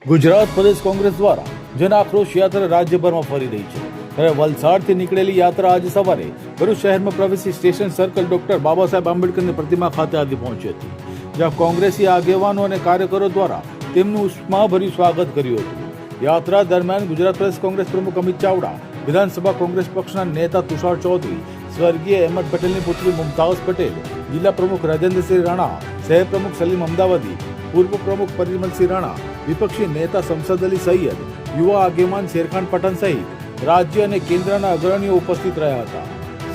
ગુજરાત પ્રદેશ કોંગ્રેસ દ્વારા જન આક્રોશ યાત્રા રાજ્યભરમાં ફરી રહી છે ત્યારે વલસાડથી નીકળેલી યાત્રા આજે સવારે ભરૂચ શહેરમાં પ્રવેશી station circle doctor Baba Saheb આંબેડકરની પ્રતિમા ખાતે આવી પહોંચી હતી, જ્યાં કોંગ્રેસી આગેવાનો અને કાર્યકરો દ્વારા તેમનું ઉષ્માભર્યું સ્વાગત કર્યું હતું। યાત્રા દરમિયાન ગુજરાત પ્રદેશ કોંગ્રેસ પ્રમુખ અમિત ચાવડા, વિધાનસભા કોંગ્રેસ પક્ષના નેતા તુષાર ચૌધરી, સ્વર્ગીય અહેમદ પટેલની પુત્રી મુમતાઝ પટેલ, જિલ્લા પ્રમુખ રાજેન્દ્રસિંહ રાણા, શહેર પ્રમુખ સલીમ અમદાવાદી, પૂર્વ પ્રમુખ પરિમલસિંહ રાણા, વિપક્ષી નેતા શમશદ અલી સૈયદ, યુવા આગેવાન શેરખાન પઠાણ સહિત રાજ્ય અને કેન્દ્રના અગ્રણીઓ ઉપસ્થિત રહ્યા હતા।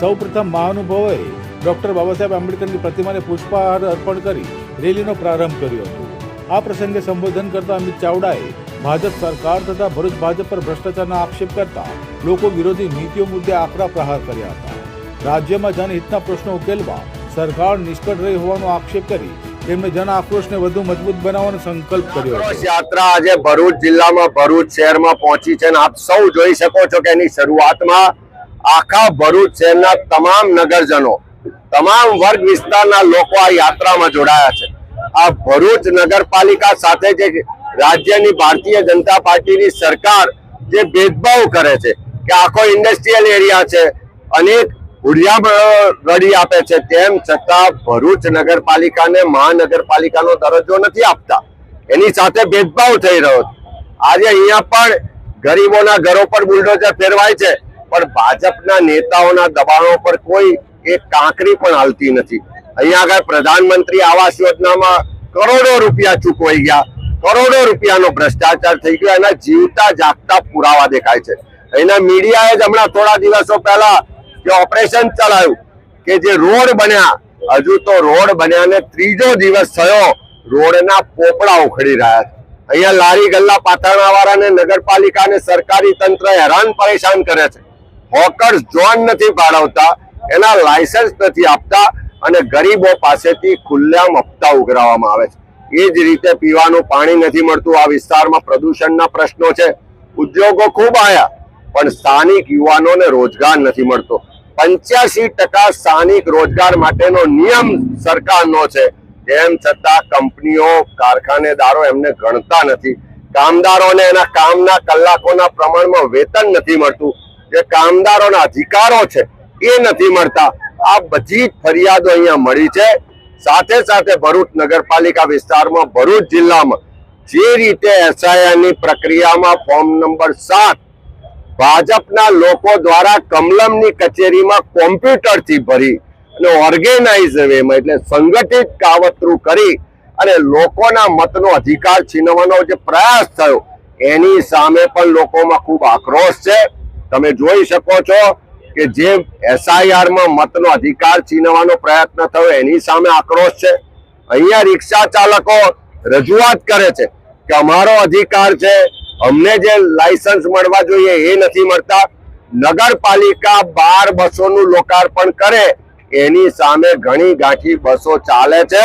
સૌપ્રથમ મહાનુભાવોએ ડોક્ટર બાબા સાહેબ આંબેડકરની પ્રતિમાને પુષ્પહાર અર્પણ કરી રેલીનો પ્રારંભ કર્યો હતો। આ પ્રસંગે સંબોધન કરતા અમિત ચાવડાએ ભાજપ સરકાર તથા ભરૂચ ભાજપ પર ભ્રષ્ટાચારના આક્ષેપ કરતા લોકો વિરોધી નીતિઓ મુદ્દે આકરા પ્રહાર કર્યા હતા। રાજ્યમાં જનહિતના પ્રશ્નો ઉકેલવા સરકાર નિષ્ફળ રહી હોવાનો આક્ષેપ કરી તેમણે જન આક્રોશને વધુ મજબૂત બનાવવાનો સંકલ્પ કર્યો હતો। યાત્રા આજે ભરૂચ જિલ્લામાં ભરૂચ શહેરમાં પહોંચી છે અને આપ સૌ જોઈ શકો છો કે એની શરૂઆતમાં આખા ભરૂચ શહેરના તમામ નગરજનો, તમામ વર્ગ વિસ્તારના લોકો આ યાત્રામાં જોડાયા છે। આ ભરૂચ નગરપાલિકા સાથે જે રાજ્યની ભારતીય જનતા પાર્ટીની સરકાર જે ભેદભાવ કરે છે કે આખો ઇન્ડસ્ટ્રીયલ એરિયા છે, અનેક રડી આપે છે, તેમ છતાં ભરૂચ નગરપાલિકાને મહાનગરપાલિકાનો દરજ્જો નથી આપતા, એની સાથે ભેદભાવ થઈ રહ્યો છે। આજે અહીંયા પણ ગરીબોના ઘરો પર બુલડોઝર ફેરવાય છે, પણ ભાજપના નેતાઓના દબાણો પર કોઈ એક કાંકરી પણ હાલતી નથી। અહીંયા આગળ પ્રધાનમંત્રી આવાસ યોજનામાં કરોડો રૂપિયા ચૂકવાઈ ગયા, કરોડો રૂપિયાનો ભ્રષ્ટાચાર થઈ ગયો, એના જીવતા જાગતા પુરાવા દેખાય છે। અહીંના મીડિયાએ જ હમણાં થોડા દિવસો પહેલા જે ઓપરેશન ચલાવ્યું કે જે રોડ બન્યા, હજુ તો રોડ બન્યાને ત્રીજો દિવસ થયો, રોડના પોપડા ઉખડી રહ્યા છે। અહીંયા લારી ગલ્લા પાથરણા વાળાને નગરપાલિકા અને સરકારી તંત્ર હેરાન પરેશાન કરે છે। હોકર્સ ઝોન નથી ફાળવતા, એના લાયસન્સ નથી આપતા અને ગરીબો પાસેથી ખુલ્લેઆમ હપ્તા ઉઘરાવવામાં આવે છે। એ જ રીતે પીવાનું પાણી નથી મળતું। આ વિસ્તારમાં પ્રદૂષણના પ્રશ્નો છે, ઉદ્યોગો ખૂબ આવ્યા પણ સ્થાનિક યુવાનોને રોજગાર નથી મળતો। 85% સ્થાનિક રોજગાર માટેનો નિયમ સરકારનો છે, તેમ છતાં કંપનીઓ, કારખાનેદારો એમને ગણતા નથી। કામદારોને એના કામના કલાકોના પ્રમાણમાં વેતન નથી મળતું, જે કામદારોના અધિકારો છે એ નથી મળતા। આ બધી જ ફરિયાદો અહીંયા મળી છે। સાથે સાથે ભરૂચ નગરપાલિકા વિસ્તારમાં, ભરૂચ જિલ્લામાં જે રીતે એસઆઈઆરની પ્રક્રિયામાં ફોર્મ નંબર 7 ભાજપના લોકો દ્વારા કમલમની કચેરીમાં કોમ્પ્યુટરથી ભરી અને ઓર્ગેનાઇઝ વેમાં એટલે સંગઠિત કાવતરું કરી અને લોકોના મતનો અધિકાર છીનવવાનો જે પ્રયાસ થયો, એની સામે પણ લોકોમાં ખૂબ આક્રોશ છે। તમે જોઈ શકો છો કે જે એસઆઈઆરમાં મતનો અધિકાર છીનવવાનો પ્રયત્ન થયો, એની સામે આક્રોશ છે। અહીંયા રિક્ષા ચાલકો રજૂઆત કરે છે કે અમારો અધિકાર છે, અમને જે લાયસન્સ મળવા જોઈએ એ નથી મળતા। નગરપાલિકા 12 બસોનું લોકાર્પણ કરે, એની સામે ઘણી ગાંઠી બસો ચાલે છે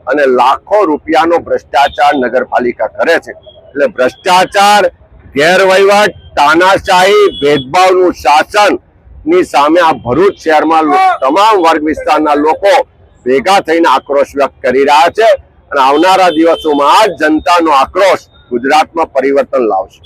અને લાખો રૂપિયાનો ભ્રષ્ટાચાર નગરપાલિકા કરે છે। એટલે ભ્રષ્ટાચાર, ગેરવહીવટ, તાનાશાહી, ભેદભાવનું શાસન ની સામે આ ભરૂચ શહેરમાં તમામ વર્ગ વિસ્તારના લોકો ભેગા થઈને આક્રોશ વ્યક્ત કરી રહ્યા છે અને આવનારા દિવસોમાં આ જનતાનો આક્રોશ ગુજરાતમાં પરિવર્તન લાવશે।